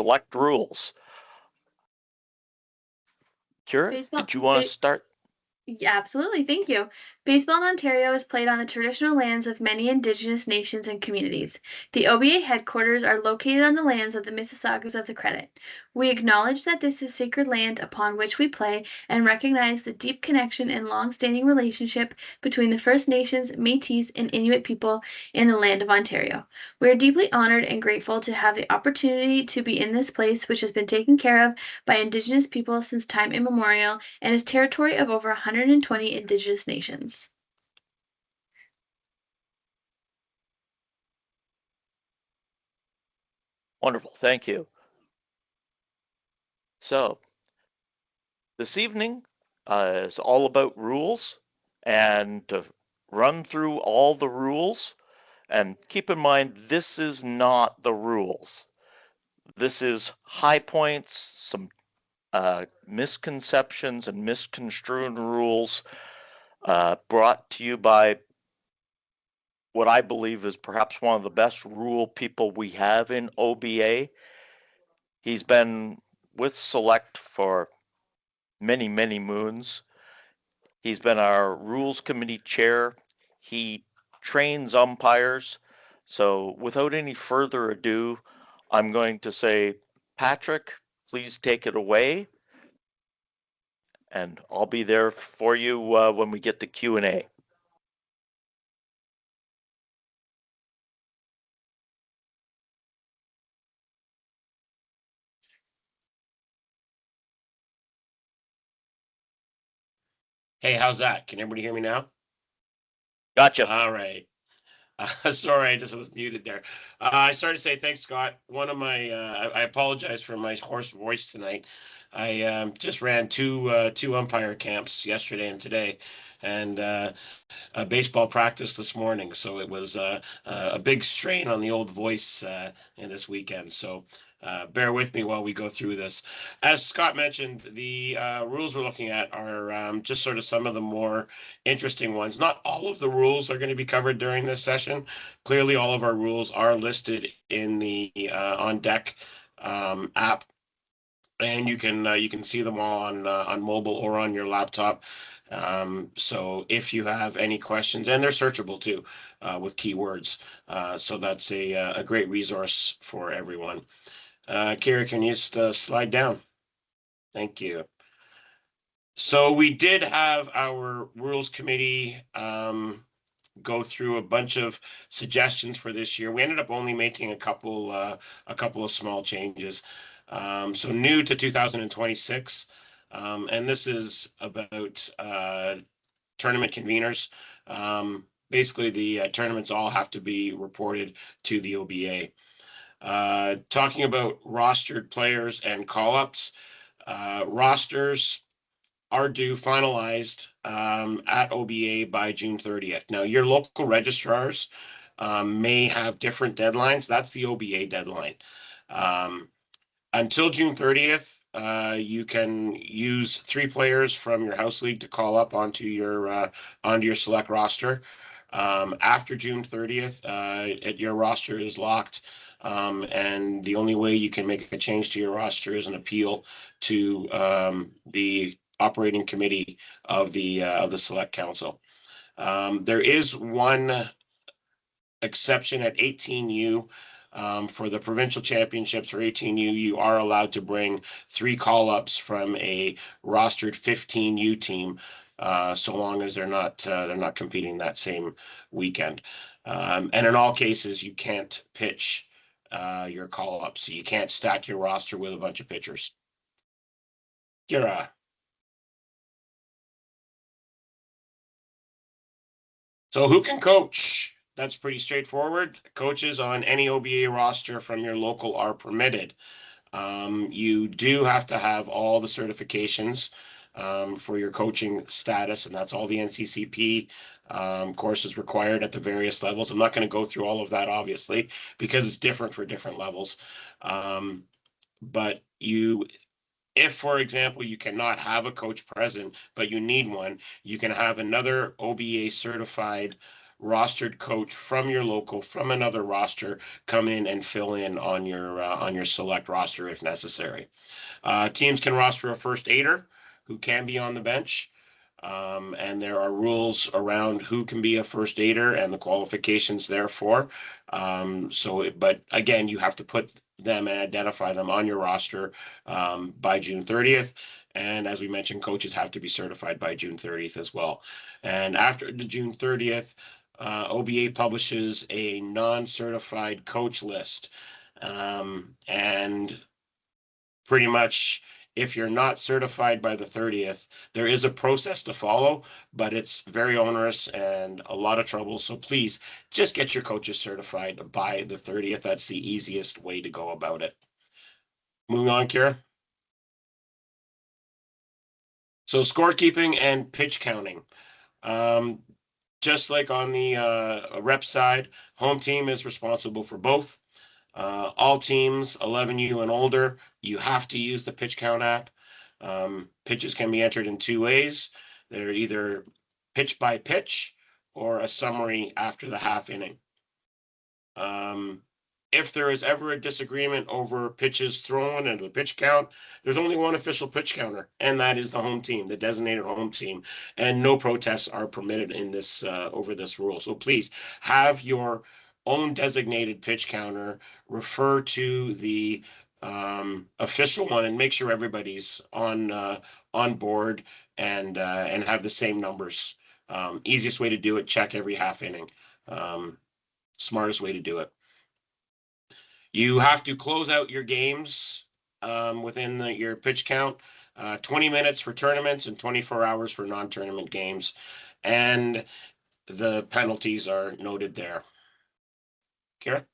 select rules. Kira, did you want to start? Yeah, absolutely, thank you. Baseball in Ontario is played on the traditional lands of many Indigenous nations and communities. The OBA headquarters are located on the lands of the Mississaugas of the Credit. We acknowledge that this is sacred land upon which we play and recognize the deep connection and long-standing relationship between the First Nations, Métis, and Inuit people in the land of Ontario. We are deeply honored and grateful to have the opportunity to be in this place which has been taken care of by Indigenous people since time immemorial and is territory of over 120 Indigenous nations. Wonderful, thank you. So, this evening is all about rules, and to run through all the rules, and keep in mind, this is not the rules. This is high points, some misconceptions and misconstrued rules brought to you by what I believe is perhaps one of the best rule people we have in OBA. He's been with Select for many, many moons. He's been our rules committee chair. He trains umpires. So without any further ado, I'm going to say, Patrick, please take it away. And I'll be there for you when we get the Q&A. Hey, how's that? Can everybody hear me now? Gotcha. All right. Sorry, I just was muted there. I started to say thanks, Scott. One of my, I apologize for my hoarse voice tonight. I just ran two umpire camps yesterday and today, and a baseball practice this morning. So it was a big strain on the old voice in this weekend. So bear with me while we go through this. As Scott mentioned, the rules we're looking at are just sort of some of the more interesting ones. Not all of the rules are going to be covered during this session. Clearly, all of our rules are listed in the On Deck app, and you can see them all on mobile or on your laptop. So if you have any questions, and they're searchable too with keywords, so that's a great resource for everyone. Kira, can you just slide down? Thank you. So we did have our rules committee go through a bunch of suggestions for this year. We ended up only making a couple of small changes. So new to 2026, and this is about tournament conveners. Basically, the tournaments all have to be reported to the OBA. Talking about rostered players and call-ups, rosters are due finalized at OBA by June 30th. Now, your local registrars may have different deadlines. That's the OBA deadline. Until June 30th, you can use 3 players from your house league to call up onto your select roster. After June 30th, your roster is locked. And the only way you can make a change to your roster is an appeal to the operating committee of the select council. There is one exception at 18U. For the provincial championships or 18U, you are allowed to bring 3 call-ups from a rostered 15U team, so long as they're not competing that same weekend. And in all cases, you can't pitch your call-ups, so you can't stack your roster with a bunch of pitchers. Kira. So who can coach? That's pretty straightforward. Coaches on any OBA roster from your local are permitted. You do have to have all the certifications for your coaching status, and that's all the NCCP courses required at the various levels. I'm not going to go through all of that, obviously, because it's different for different levels. But if, for example, you cannot have a coach present, but you need one, you can have another OBA certified rostered coach from your local, from another roster, come in and fill in on your select roster if necessary. Teams can roster a first aider who can be on the bench. And there are rules around who can be a first aider and the qualifications therefore. But again, you have to put them and identify them on your roster by June 30th. And as we mentioned, coaches have to be certified by June 30th as well. And after the June 30th, OBA publishes a non-certified coach list. And pretty much, if you're not certified by the 30th, there is a process to follow, but it's very onerous and a lot of trouble. So please just get your coaches certified by the 30th. That's the easiest way to go about it. Moving on, Kira. So scorekeeping and pitch counting. Just like on the rep side, home team is responsible for both. All teams 11U and older, you have to use the pitch count app. Pitches can be entered in two ways. They're either pitch by pitch or a summary after the half inning. If there is ever a disagreement over pitches thrown and the pitch count, there's only one official pitch counter, and that is the home team, the designated home team. And no protests are permitted in this over this rule. So please have your own designated pitch counter, refer to the official one, and make sure everybody's on board and have the same numbers. Easiest way to do it, check every half inning. Smartest way to do it. You have to close out your games within your pitch count. 20 minutes for tournaments and 24 hours for non-tournament games. And the penalties are noted there. Kira?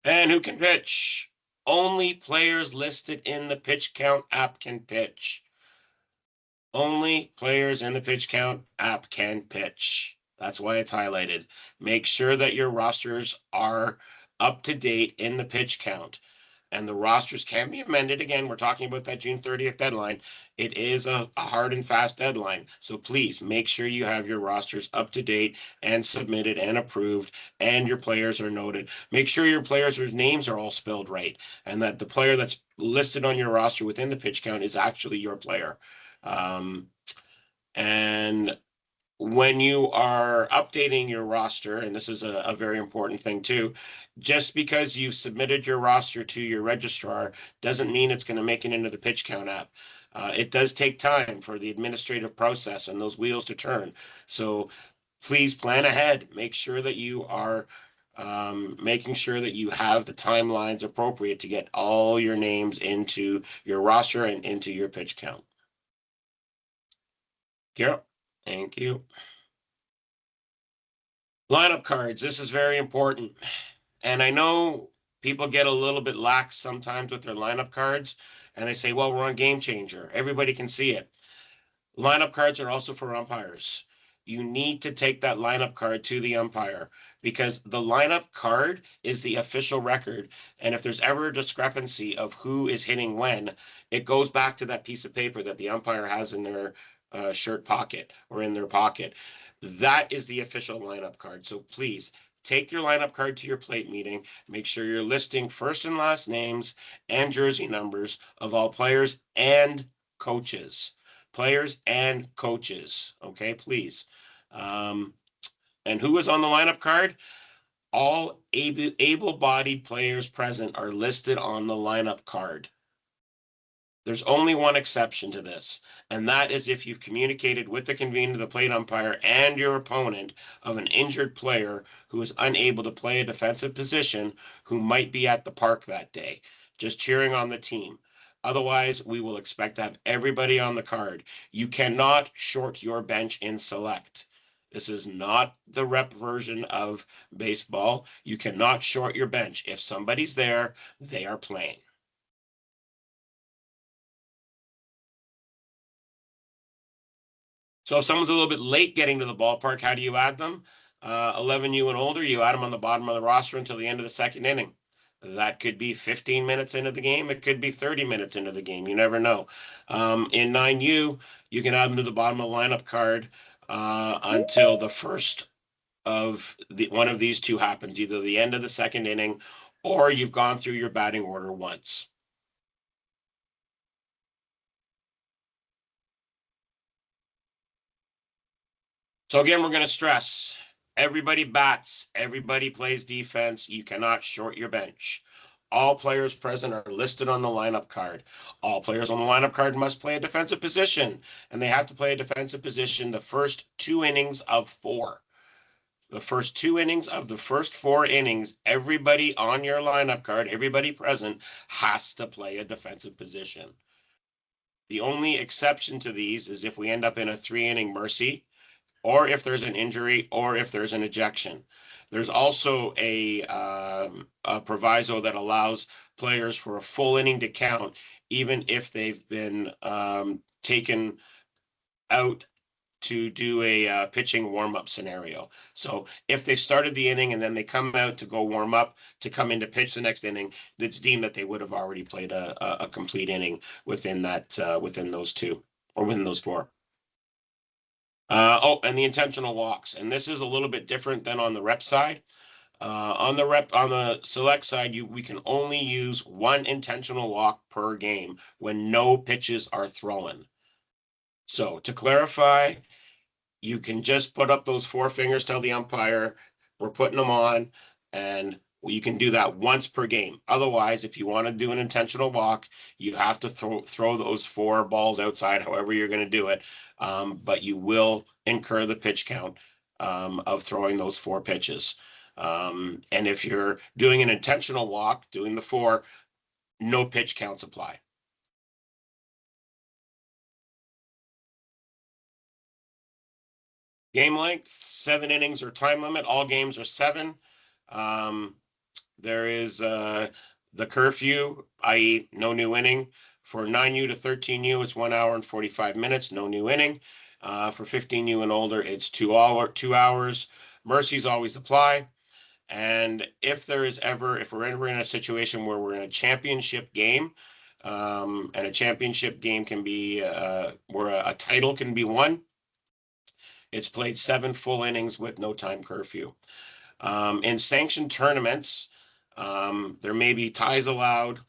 And who can pitch? Only players listed in the pitch count app can pitch. Only players in the pitch count app can pitch. That's why it's highlighted. Make sure that your rosters are up to date in the pitch count. And the rosters can be amended. Again, we're talking about that June 30th deadline. It is a hard and fast deadline. So please make sure you have your rosters up to date and submitted and approved, and your players are noted. Make sure your players' names are all spelled right, and that the player that's listed on your roster within the pitch count is actually your player. And when you are updating your roster, and this is a very important thing too, just because you've submitted your roster to your registrar doesn't mean it's going to make it into the pitch count app. It does take time for the administrative process and those wheels to turn. So please plan ahead. Make sure that you are making sure that you have the timelines appropriate to get all your names into your roster and into your pitch count. Kira? Thank you. Lineup cards. This is very important. And I know people get a little bit lax sometimes with their lineup cards, and they say, well, we're on Game Changer. Everybody can see it. Lineup cards are also for umpires. You need to take that lineup card to the umpire, because the lineup card is the official record. And if there's ever a discrepancy of who is hitting when, it goes back to that piece of paper that the umpire has in their shirt pocket or in their pocket. That is the official lineup card. So please take your lineup card to your plate meeting. Make sure you're listing first and last names and jersey numbers of all players and coaches. Players and coaches. Okay, please. And who is on the lineup card? All able-bodied players present are listed on the lineup card. There's only one exception to this, and that is if you've communicated with the convener, the plate umpire, and your opponent of an injured player who is unable to play a defensive position who might be at the park that day, just cheering on the team. Otherwise, we will expect to have everybody on the card. You cannot short your bench in select. This is not the rep version of baseball. You cannot short your bench. If somebody's there, they are playing. So if someone's a little bit late getting to the ballpark, how do you add them? 11U and older, you add them on the bottom of the roster until the end of the second inning. That could be 15 minutes into the game. It could be 30 minutes into the game. You never know. In 9U, you can add them to the bottom of the lineup card until the first of one of these two happens, either the end of the second inning or you've gone through your batting order once. So again, we're going to stress everybody bats, everybody plays defense. You cannot short your bench. All players present are listed on the lineup card. All players on the lineup card must play a defensive position, and they have to play a defensive position the first 2 innings of 4. The first 2 innings of the first 4 innings, everybody on your lineup card, everybody present, has to play a defensive position. The only exception to these is if we end up in a 3-inning mercy, or if there's an injury, or if there's an ejection. There's also a proviso that allows players for a full inning to count, even if they've been taken out to do a pitching warm-up scenario. So if they started the inning and then they come out to go warm up to come in to pitch the next inning, it's deemed that they would have already played a complete inning within that within those 2 or within those 4. And the intentional walks. And this is a little bit different than on the rep side. On the select side, we can only use 1 intentional walk per game when no pitches are thrown. So to clarify, you can just put up those 4 fingers, tell the umpire, we're putting them on, and you can do that once per game. Otherwise, if you want to do an intentional walk, you have to throw those 4 balls outside, however you're going to do it. But you will incur the pitch count of throwing those 4 pitches. And if you're doing an intentional walk, doing the 4, no pitch counts apply. Game length, 7 innings or time limit. All games are 7. There is the curfew, i.e. no new inning. For 9U to 13U, it's 1 hour and 45 minutes, no new inning. For 15U and older, it's 2 hours. Mercies always apply. And if we're ever in a situation where we're in a championship game, and a championship game can be where a title can be won, it's played 7 full innings with no time curfew. In sanctioned tournaments, there may be ties allowed,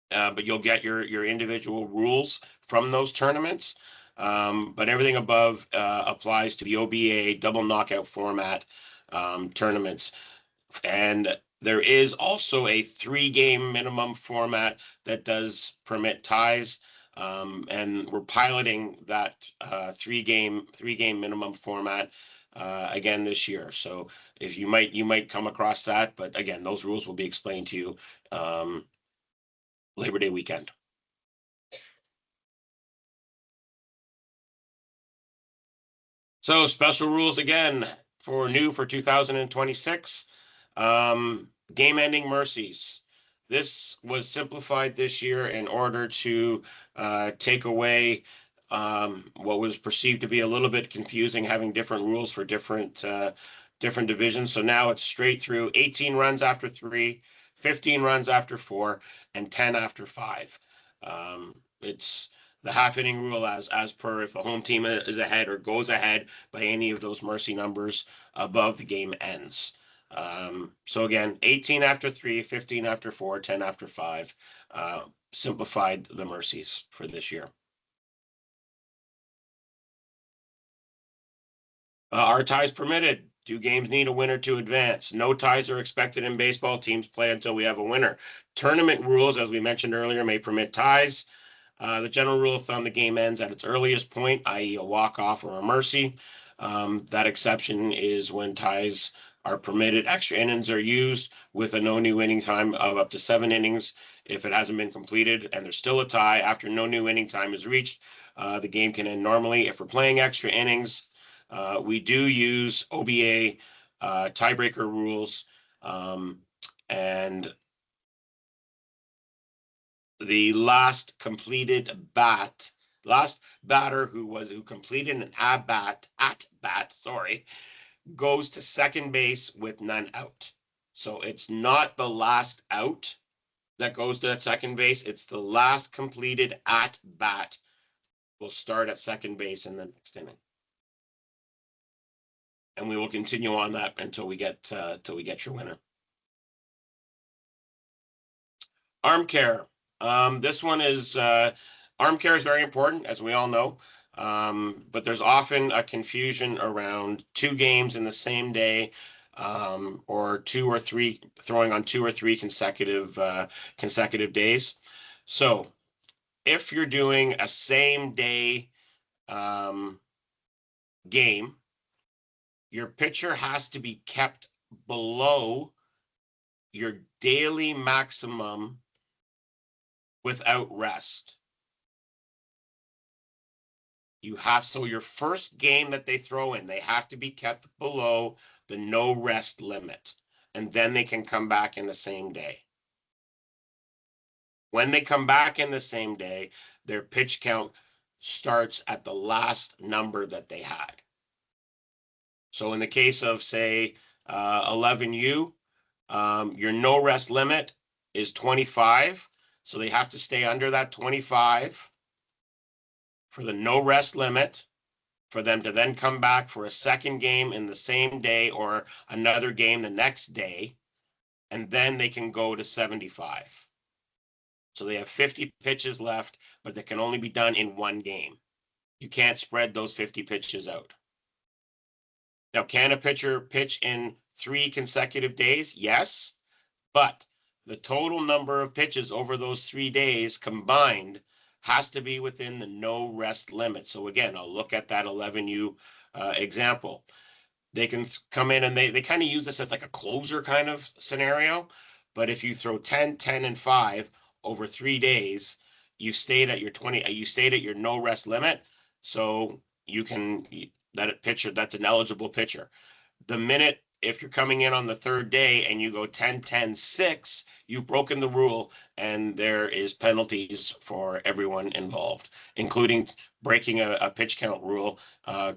but you'll get your individual rules from those tournaments. But everything above applies to the OBA double knockout format tournaments. And there is also a 3-game minimum format that does permit ties. And we're piloting that 3-game minimum format again this year. So if you might come across that, but again, those rules will be explained to you Labor Day weekend. So special rules again for 2026. Game ending mercies. This was simplified this year in order to take away what was perceived to be a little bit confusing, having different rules for different divisions. So now it's straight through 18 runs after 3, 15 runs after 4, and 10 after 5. It's the half inning rule as per if the home team is ahead or goes ahead by any of those mercy numbers above, the game ends. So again, 18 after 3, 15 after 4, 10 after 5, simplified the mercies for this year. Are ties permitted? Do games need a winner to advance? No ties are expected in baseball. Teams play until we have a winner. Tournament rules, as we mentioned earlier, may permit ties. The general rule of thumb, the game ends at its earliest point, i.e. a walk-off or a mercy. That exception is when ties are permitted. Extra innings are used with a no new inning time of up to 7 innings. If it hasn't been completed and there's still a tie after no new inning time is reached, the game can end normally. If we're playing extra innings, we do use OBA tiebreaker rules, and the last batter who completed an at bat, goes to second base with none out. So it's not the last out that goes to that second base. It's the last completed at bat will start at second base in the next inning. and we will continue on that until we get your winner. Arm care. This one is arm care is very important, as we all know. But there's often a confusion around 2 games in the same day, or 2 or 3 throwing on 2 or 3 consecutive days. So if you're doing a same day game, your pitcher has to be kept below your daily maximum without rest. So your first game that they throw in, they have to be kept below the no rest limit, and then they can come back in the same day. When they come back in the same day, their pitch count starts at the last number that they had. So in the case of, say, 11U, your no rest limit is 25. So they have to stay under that 25 for the no rest limit, for them to then come back for a second game in the same day or another game the next day, and then they can go to 75. So they have 50 pitches left, but that can only be done in one game. You can't spread those 50 pitches out. Now, can a pitcher pitch in 3 consecutive days? Yes, but the total number of pitches over those 3 days combined has to be within the no rest limit. So again, I'll look at that 11U example. They can come in and they kind of use this as like a closer kind of scenario. But if you throw 10, 10, and 5 over 3 days, you stayed at your 20, you stayed at your no rest limit. So you can, that pitcher, that's an eligible pitcher. The minute, if you're coming in on the 3rd day and you go 10, 10, 6, you've broken the rule, and there is penalties for everyone involved, including breaking a pitch count rule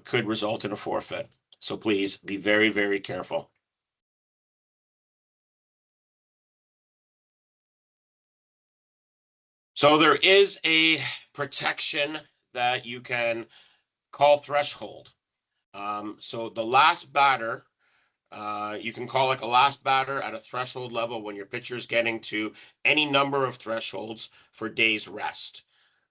could result in a forfeit. So please be very, very careful. So there is a protection that you can call threshold. So the last batter, you can call like a last batter at a threshold level when your pitcher's getting to any number of thresholds for days rest.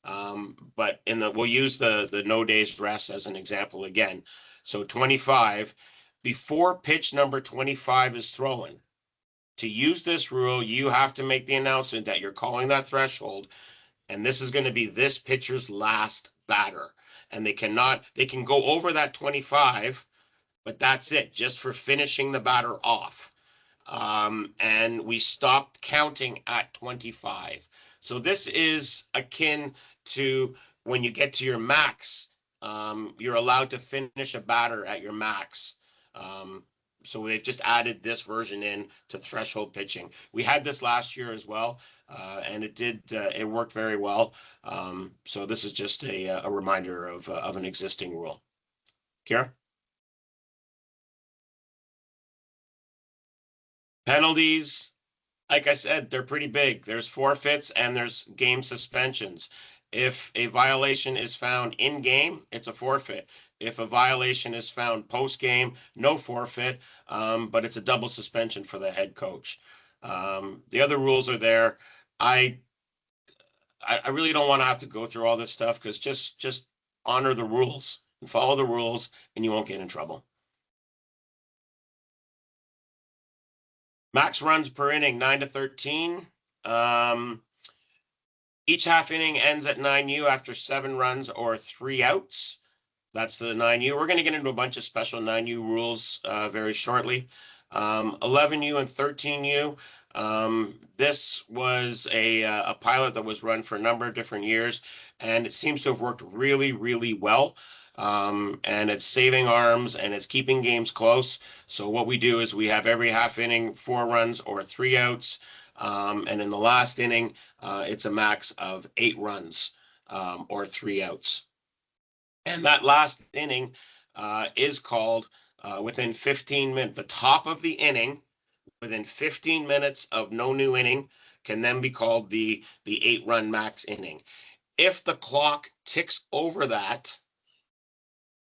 But we'll use the no days rest as an example again. So 25, before pitch number 25 is thrown, to use this rule, you have to make the announcement that you're calling that threshold, and this is going to be this pitcher's last batter. And they can go over that 25, but that's it, just for finishing the batter off. And we stopped counting at 25. So this is akin to when you get to your max, you're allowed to finish a batter at your max. So they've just added this version in to threshold pitching. We had this last year as well, and it worked very well. So this is just a reminder of an existing rule. Kara? Penalties, like I said, they're pretty big. There's forfeits and there's game suspensions. If a violation is found in game, it's a forfeit. If a violation is found post game, no forfeit, but it's a double suspension for the head coach. The other rules are there. I really don't want to have to go through all this stuff, because just honor the rules and follow the rules, and you won't get in trouble. Max runs per inning, 9 to 13. Each half inning ends at 9U after 7 runs or 3 outs. That's the 9U. We're going to get into a bunch of special 9U rules very shortly. 11U and 13U. This was a pilot that was run for a number of different years, and it seems to have worked really, really well. And it's saving arms, and it's keeping games close. So what we do is we have every half inning 4 runs or 3 outs. And in the last inning, it's a max of 8 runs or 3 outs. And that last inning is called within 15 minutes. The top of the inning, within 15 minutes of no new inning, can then be called the 8-run max inning. If the clock ticks over that,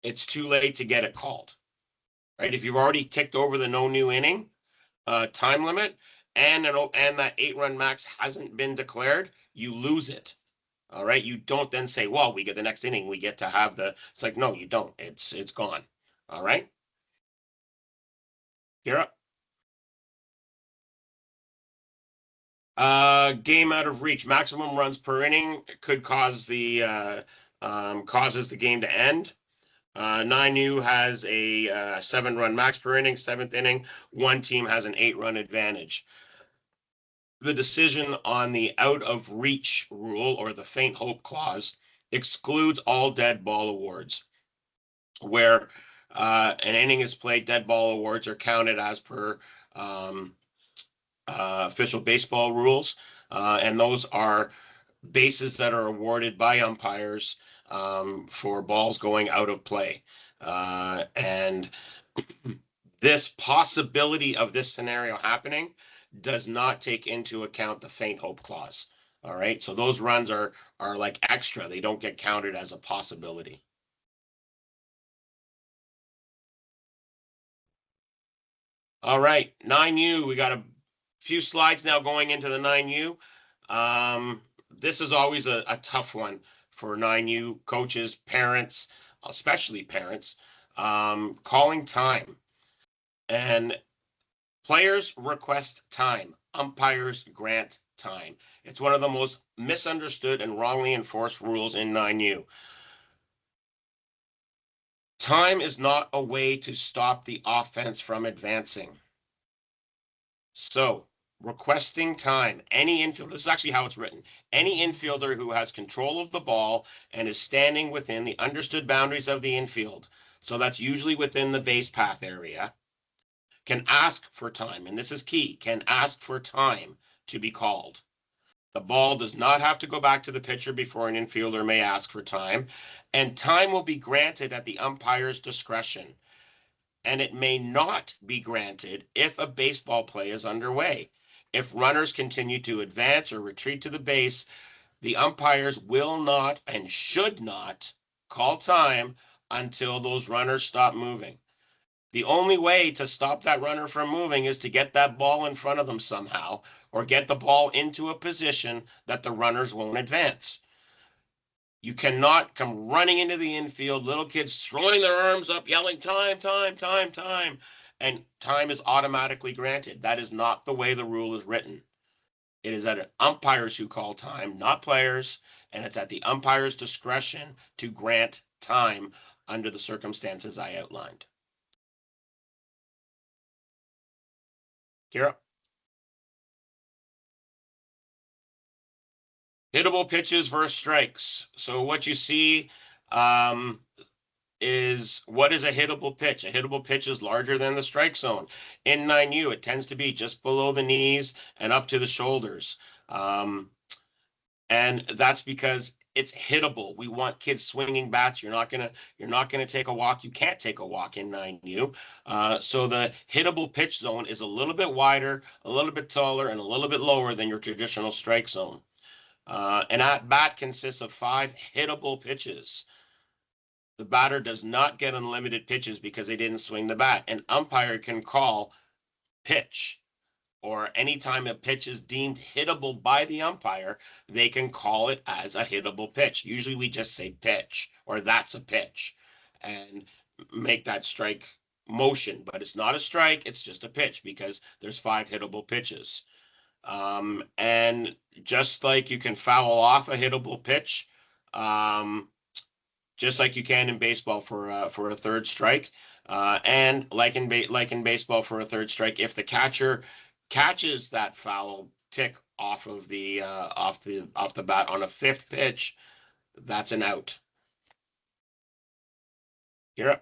it's too late to get it called. right? If you've already ticked over the no new inning time limit and that 8-run max hasn't been declared, you lose it. All right. You don't then say, well, we get the next inning, we get to have it's like, no, you don't. It's gone. All right. You're up. Game out of reach. Maximum runs per inning could cause causes the game to end. 9U has a 7-run max per inning, 7th inning. One team has an 8-run advantage. The decision on the out of reach rule, or the faint hope clause, excludes all dead ball awards. Where an inning is played, dead ball awards are counted as per official baseball rules. And those are bases that are awarded by umpires for balls going out of play. And this possibility of this scenario happening does not take into account the faint hope clause. All right. So those runs are like extra. They don't get counted as a possibility. All right. 9U. We got a few slides now going into the 9U. This is always a tough one for 9U coaches, parents, especially parents, calling time. And players request time. Umpires grant time. It's one of the most misunderstood and wrongly enforced rules in 9U. Time is not a way to stop the offense from advancing. So, requesting time, any infielder, this is actually how it's written, any infielder who has control of the ball and is standing within the understood boundaries of the infield, so that's usually within the base path area, can ask for time, and this is key, can ask for time to be called. The ball does not have to go back to the pitcher before an infielder may ask for time, and time will be granted at the umpire's discretion. And it may not be granted if a baseball play is underway. If runners continue to advance or retreat to the base, the umpires will not and should not call time until those runners stop moving. The only way to stop that runner from moving is to get that ball in front of them somehow, or get the ball into a position that the runners won't advance. You cannot come running into the infield, little kids throwing their arms up, yelling, time, time, time, time, and time is automatically granted. That is not the way the rule is written. It is at umpires who call time, not players, and it's at the umpire's discretion to grant time under the circumstances I outlined. Kira? Hittable pitches versus strikes. So what you see is, what is a hittable pitch? A hittable pitch is larger than the strike zone. In 9U, it tends to be just below the knees and up to the shoulders. And that's because it's hittable. We want kids swinging bats. You're not gonna take a walk. You can't take a walk in 9U. So the hittable pitch zone is a little bit wider, a little bit taller, and a little bit lower than your traditional strike zone. An at-bat consists of 5 hittable pitches. The batter does not get unlimited pitches because they didn't swing the bat. An umpire can call pitch, or anytime a pitch is deemed hittable by the umpire, they can call it as a hittable pitch. Usually we just say pitch, or that's a pitch, and make that strike motion. But it's not a strike, it's just a pitch because there's 5 hittable pitches. And just like you can foul off a hittable pitch, just like you can in baseball for a third strike, and like in baseball for a third strike, if the catcher catches that foul tick off the bat on a 5th pitch, that's an out. You're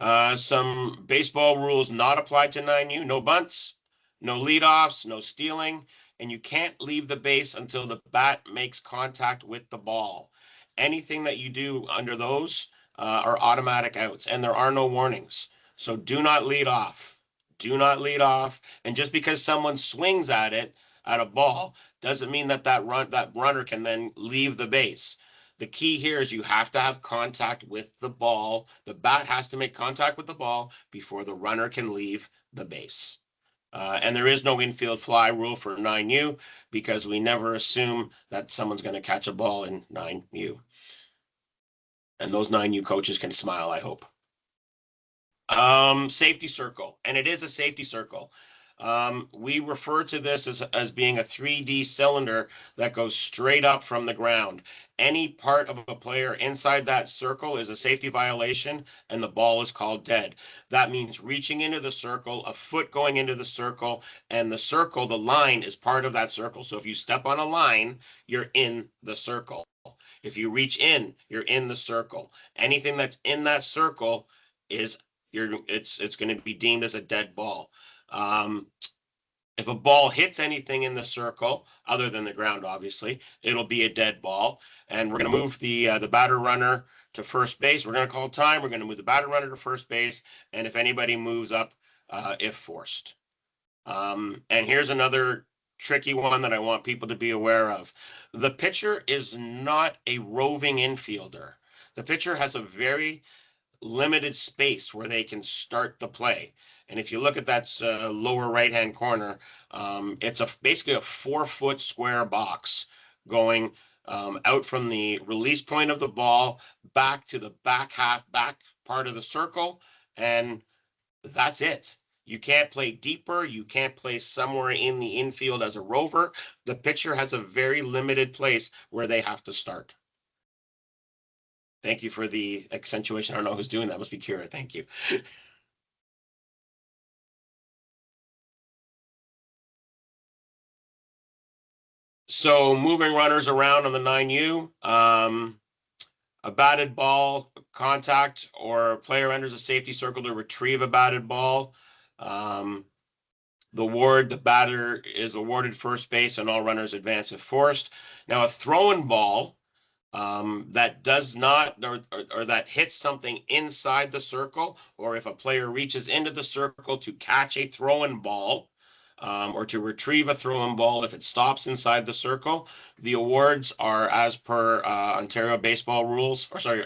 up. Some baseball rules not applied to 9U: no bunts, no leadoffs, no stealing, and you can't leave the base until the bat makes contact with the ball. Anything that you do under those are automatic outs, and there are no warnings. So do not lead off. Do not lead off. And just because someone swings at a ball, doesn't mean that runner can then leave the base. The key here is you have to have contact with the ball. The bat has to make contact with the ball before the runner can leave the base. And there is no infield fly rule for 9U because we never assume that someone's going to catch a ball in 9U. And those 9U coaches can smile, I hope. Safety circle, and it is a safety circle. We refer to this as being a 3D cylinder that goes straight up from the ground. Any part of a player inside that circle is a safety violation, and the ball is called dead. That means reaching into the circle, a foot going into the circle, and the circle, the line, is part of that circle. So if you step on a line, you're in the circle. If you reach in, you're in the circle. Anything that's in that circle is it's going to be deemed as a dead ball. If a ball hits anything in the circle, other than the ground, obviously, it'll be a dead ball. And we're going to move the batter runner to first base. We're going to call time. We're going to move the batter runner to first base. And if anybody moves up, if forced. And here's another tricky one that I want people to be aware of. The pitcher is not a roving infielder. The pitcher has a very limited space where they can start the play. And if you look at that lower right-hand corner, it's basically a 4-foot square box going out from the release point of the ball back to the back part of the circle, and that's it. You can't play deeper. You can't play somewhere in the infield as a rover. The pitcher has a very limited place where they have to start. Thank you for the accentuation. I don't know who's doing that. Must be Kira. Thank you. So moving runners around on the 9U, a batted ball contact or a player enters a safety circle to retrieve a batted ball. The batter is awarded first base and all runners advance if forced. Now a throw-in ball that does not or that hits something inside the circle, or if a player reaches into the circle to catch a throw-in ball or to retrieve a throw-in ball if it stops inside the circle, the awards are as per Ontario baseball rules, or sorry,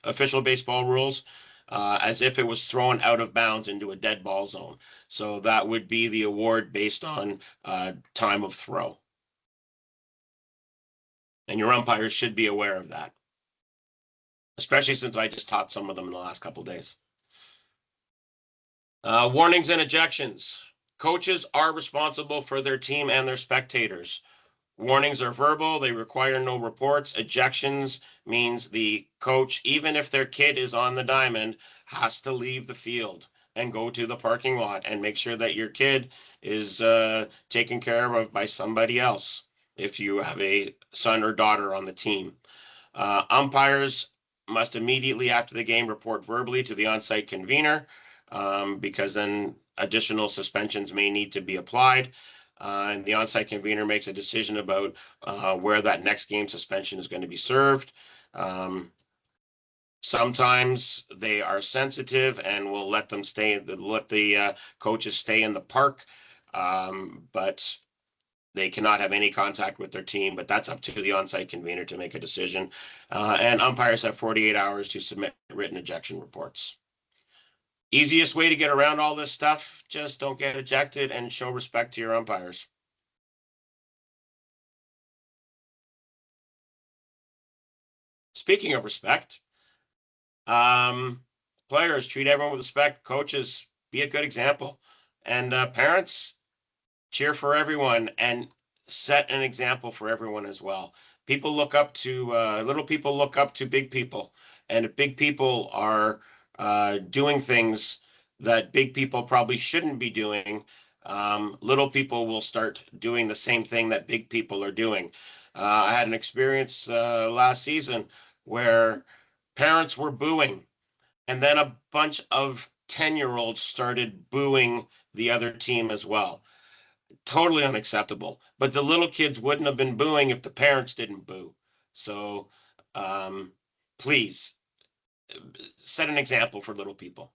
official baseball rules, as if it was thrown out of bounds into a dead ball zone. So that would be the award based on time of throw. And your umpires should be aware of that, especially since I just taught some of them in the last couple of days. Warnings and ejections. Coaches are responsible for their team and their spectators. Warnings are verbal. They require no reports. Ejections means the coach, even if their kid is on the diamond, has to leave the field and go to the parking lot and make sure that your kid is taken care of by somebody else if you have a son or daughter on the team. Umpires must immediately after the game report verbally to the on-site convener because then additional suspensions may need to be applied. And the on-site convener makes a decision about where that next game suspension is going to be served. Sometimes they are sensitive and will let them let the coaches stay in the park, but they cannot have any contact with their team, but that's up to the on-site convener to make a decision. And umpires have 48 hours to submit written ejection reports. Easiest way to get around all this stuff, just don't get ejected and show respect to your umpires. Speaking of respect, players treat everyone with respect. Coaches, be a good example. And parents, cheer for everyone and set an example for everyone as well. People look up to, little people look up to big people. And if big people are doing things that big people probably shouldn't be doing, little people will start doing the same thing that big people are doing. I had an experience last season where parents were booing, and then a bunch of 10-year-olds started booing the other team as well. Totally unacceptable. But the little kids wouldn't have been booing if the parents didn't boo. So please set an example for little people.